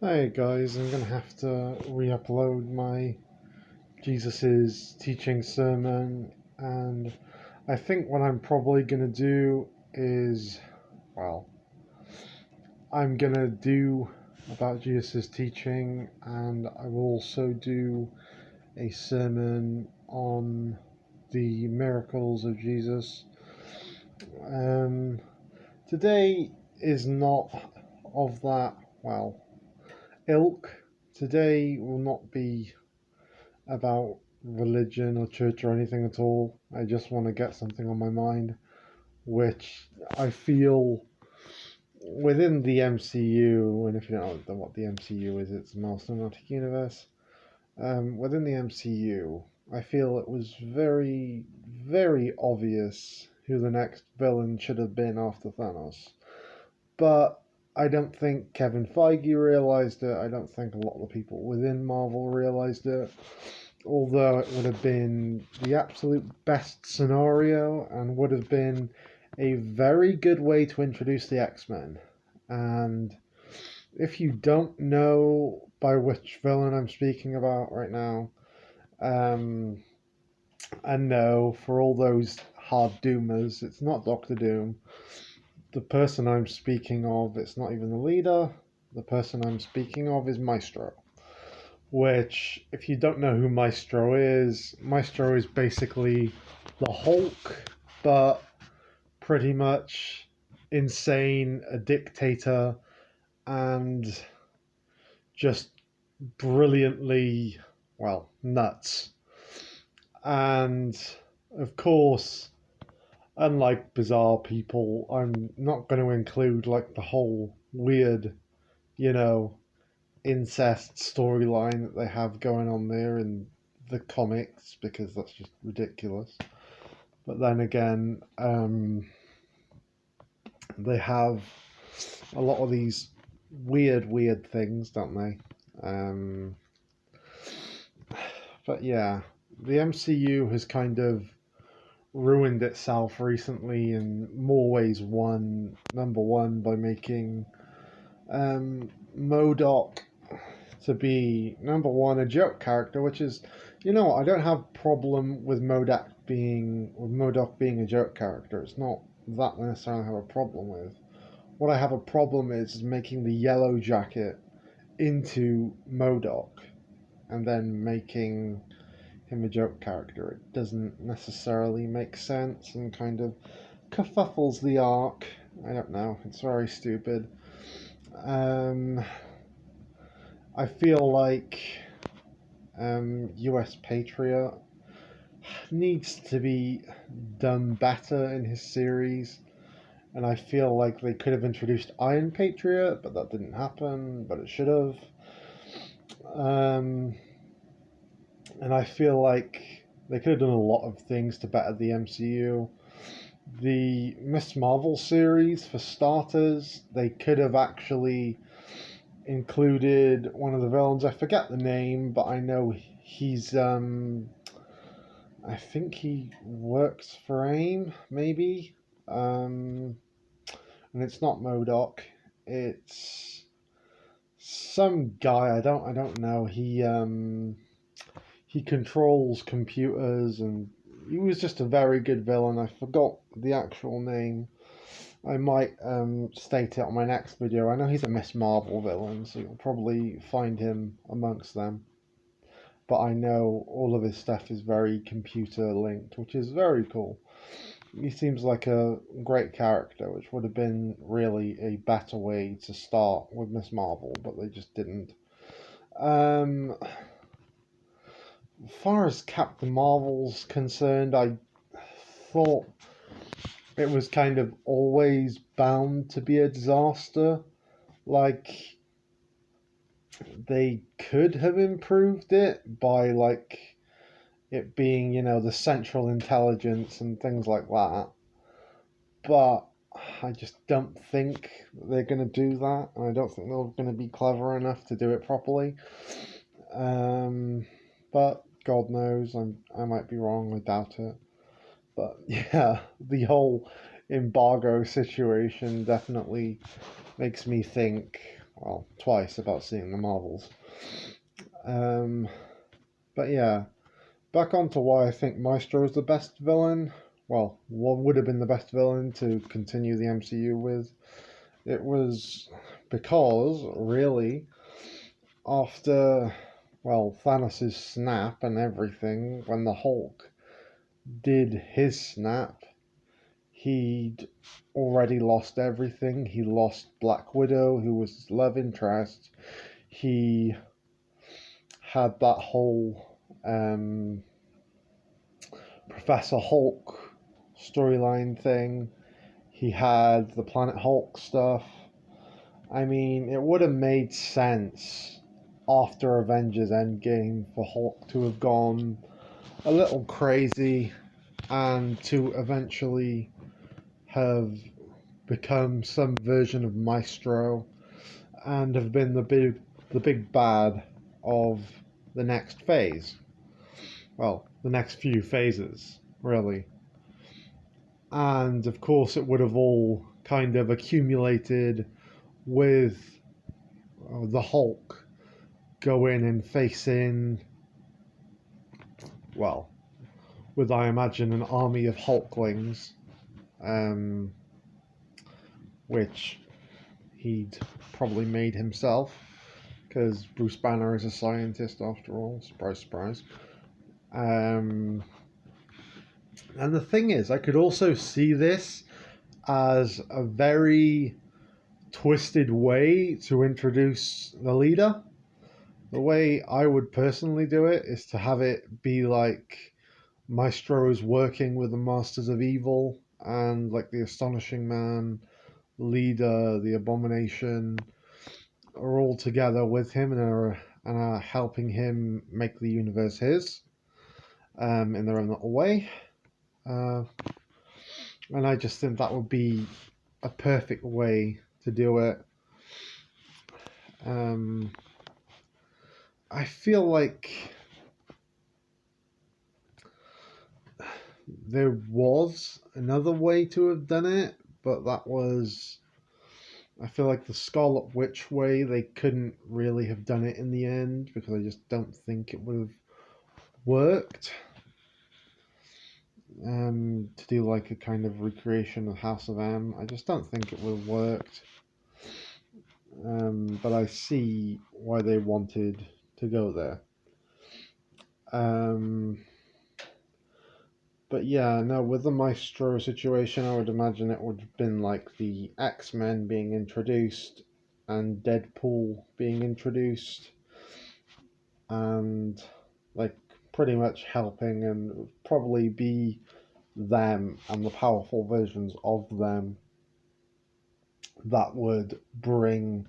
Hey guys, I'm gonna have to re-upload my Jesus's teaching sermon, and I think what I'm probably gonna do is, well, I'm gonna do about Jesus's teaching, and I will also do a sermon on the miracles of Jesus. Um, Today is not of that, well, ilk. Today will not be about religion or church or anything at all. I just want to get something on my mind, which I feel within the MCU, and if you don't know what the MCU is, it's Marvel Cinematic Universe. Within the MCU, I feel it was very, very obvious who the next villain should have been after Thanos. But I don't think Kevin Feige realized it. I don't think a lot of the people within Marvel realized it. Although it would have been the absolute best scenario and would have been a very good way to introduce the X-Men. And if you don't know by which villain I'm speaking about right now, and no, for all those hard doomers, it's not Doctor Doom. The person I'm speaking of, it's not even the leader. The person I'm speaking of is Mystreo. Which, if you don't know who Mystreo is basically the Hulk, but pretty much insane, a dictator, and just brilliantly, well, nuts. And of course, unlike bizarre people, I'm not going to include like the whole weird, you know, incest storyline that they have going on there in the comics because that's just ridiculous. But then again, they have a lot of these weird things, don't they? But yeah, the MCU has kind of ruined itself recently in more ways. Number one, by making MODOK to be number one a joke character, which is, you know, I don't have problem with MODOK being a joke character. It's not that I necessarily have a problem with. What I have a problem is making the Yellow Jacket into MODOK and then making him a joke character. It doesn't necessarily make sense and kind of kerfuffles the arc. I don't know. It's very stupid. I feel like US Patriot needs to be done better in his series, and I feel like they could have introduced Iron Patriot, but that didn't happen, but it should have. And I feel like they could have done a lot of things to better the MCU. The Miss Marvel series, for starters, they could have actually included one of the villains. I forget the name, but I know he's I think he works for AIM, maybe. And it's not MODOK. It's some guy. I don't know. He controls computers, and he was just a very good villain. I forgot the actual name. I might state it on my next video. I know he's a Miss Marvel villain, so you'll probably find him amongst them. But I know all of his stuff is very computer linked, which is very cool. He seems like a great character, which would have been really a better way to start with Miss Marvel, but they just didn't. As far as Captain Marvel's concerned, I thought it was kind of always bound to be a disaster. Like, they could have improved it by, like, it being, you know, the central intelligence and things like that. But I just don't think they're going to do that. And I don't think they're going to be clever enough to do it properly. But God knows, I might be wrong, I doubt it. But yeah, the whole embargo situation definitely makes me think well, twice about seeing the Marvels. Um, but yeah, back on to why I think Maestro is the best villain. Well, what would have been the best villain to continue the MCU with? It was because, really, after, well, Thanos' snap and everything, when the Hulk did his snap, he'd already lost everything. He lost Black Widow, who was his love interest. He had that whole Professor Hulk storyline thing. He had the Planet Hulk stuff. I mean, it would have made sense after Avengers Endgame for Hulk to have gone a little crazy and to eventually have become some version of Mystreo and have been the big bad of the next phase. Well, the next few phases, really. And of course, it would have all kind of accumulated with the Hulk going and facing, well, with I imagine an army of Hulklings, um, which he'd probably made himself, because Bruce Banner is a scientist after all. Surprise, surprise. And the thing is, I could also see this as a very twisted way to introduce the leader. The way I would personally do it is to have it be like Maestro is working with the Masters of Evil and like the Astonishing Man, Leader, the Abomination are all together with him and are helping him make the universe his in their own little way. Uh, and I just think that would be a perfect way to do it. Um, I feel like there was another way to have done it, but that was, I feel like the Scarlet Witch way, they couldn't really have done it in the end because I just don't think it would have worked. To do like a kind of recreation of House of M, I just don't think it would have worked. But I see why they wanted to go there. But yeah, no, with the Maestro situation, I would imagine it would have been like the X-Men being introduced and Deadpool being introduced and like pretty much helping, and it would probably be them and the powerful versions of them that would bring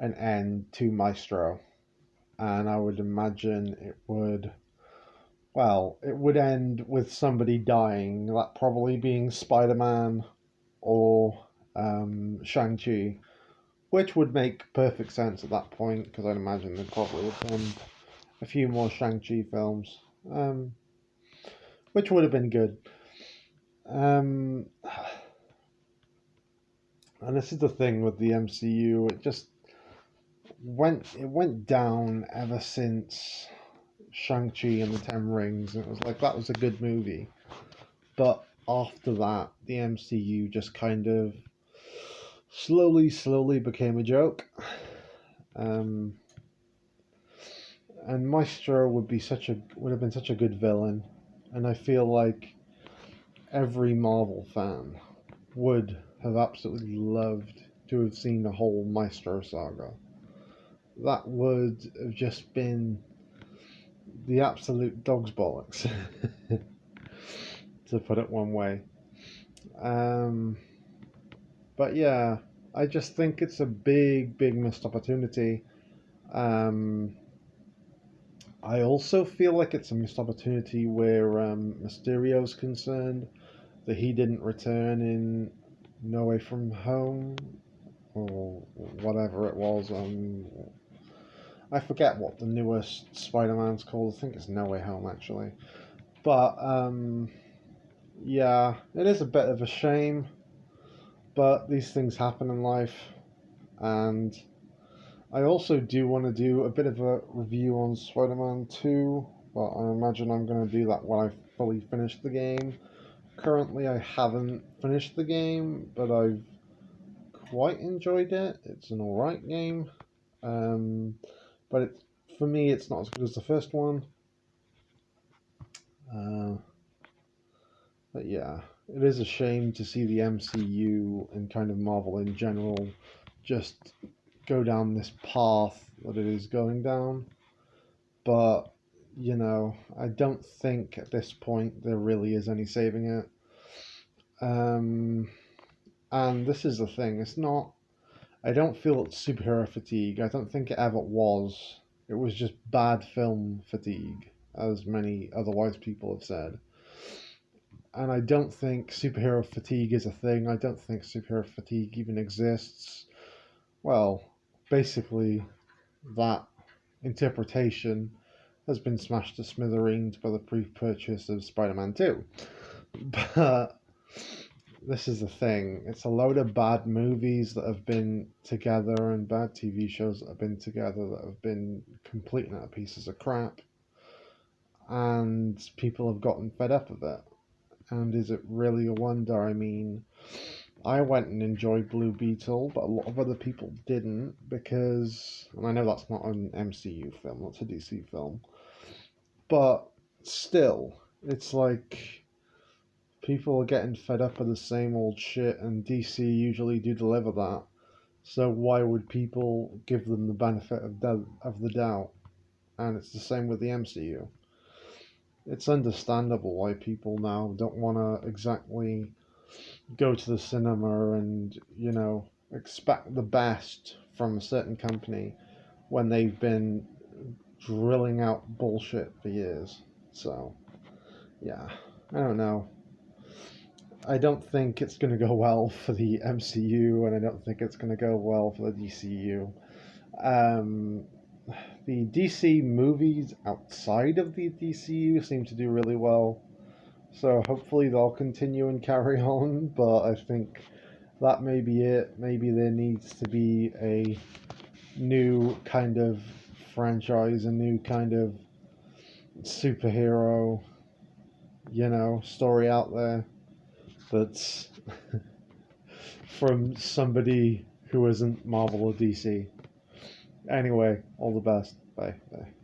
an end to Maestro. And I would imagine it would, well, it would end with somebody dying, that probably being Spider-Man or Shang-Chi, which would make perfect sense at that point, because I'd imagine they'd probably have done a few more Shang-Chi films, which would have been good. And this is the thing with the MCU, it just went down ever since Shang-Chi and the Ten Rings, and it was like, that was a good movie. But after that, the MCU just kind of slowly became a joke. And Maestro would have been such a good villain, and I feel like every Marvel fan would have absolutely loved to have seen the whole Maestro saga. That would have just been the absolute dog's bollocks, to put it one way. But yeah, I just think it's a big missed opportunity. I also feel like it's a missed opportunity where Mystereo's concerned, that he didn't return in No Way From Home, or whatever it was. I forget what the newest Spider-Man's called. I think it's No Way Home, actually. But yeah, it is a bit of a shame, but these things happen in life, and I also do want to do a bit of a review on Spider-Man 2, but I imagine I'm going to do that when I fully finish the game. Currently, I haven't finished the game, but I've quite enjoyed it. It's an alright game, um, but for me, it's not as good as the first one. Uh, but yeah, it is a shame to see the MCU and kind of Marvel in general just go down this path that it is going down. But, I don't think at this point there really is any saving it. Um, and this is the thing, it's not, I don't feel it's superhero fatigue. I don't think it ever was. It was just bad film fatigue, as many otherwise people have said. And I don't think superhero fatigue is a thing. I don't think superhero fatigue even exists. Well, basically, that interpretation has been smashed to smithereens by the pre-purchase of Spider-Man 2. But this is the thing. It's a load of bad movies that have been together and bad TV shows that have been together that have been complete and utter pieces of crap. And people have gotten fed up of it. And is it really a wonder? I mean, I went and enjoyed Blue Beetle, but a lot of other people didn't because, and I know that's not an MCU film, that's a DC film, but still, it's like people are getting fed up of the same old shit, and DC usually do deliver that. So why would people give them the benefit of the doubt? And it's the same with the MCU. It's understandable why people now don't want to exactly go to the cinema and, expect the best from a certain company when they've been drilling out bullshit for years. So, yeah, I don't know. I don't think it's going to go well for the MCU, and I don't think it's going to go well for the DCU. Um, the DC movies outside of the DCU seem to do really well, so hopefully they'll continue and carry on, but I think that may be it. Maybe there needs to be a new kind of franchise, a new kind of superhero, story out there that's from somebody who isn't Marvel or DC. Anyway, all the best. Bye. Bye.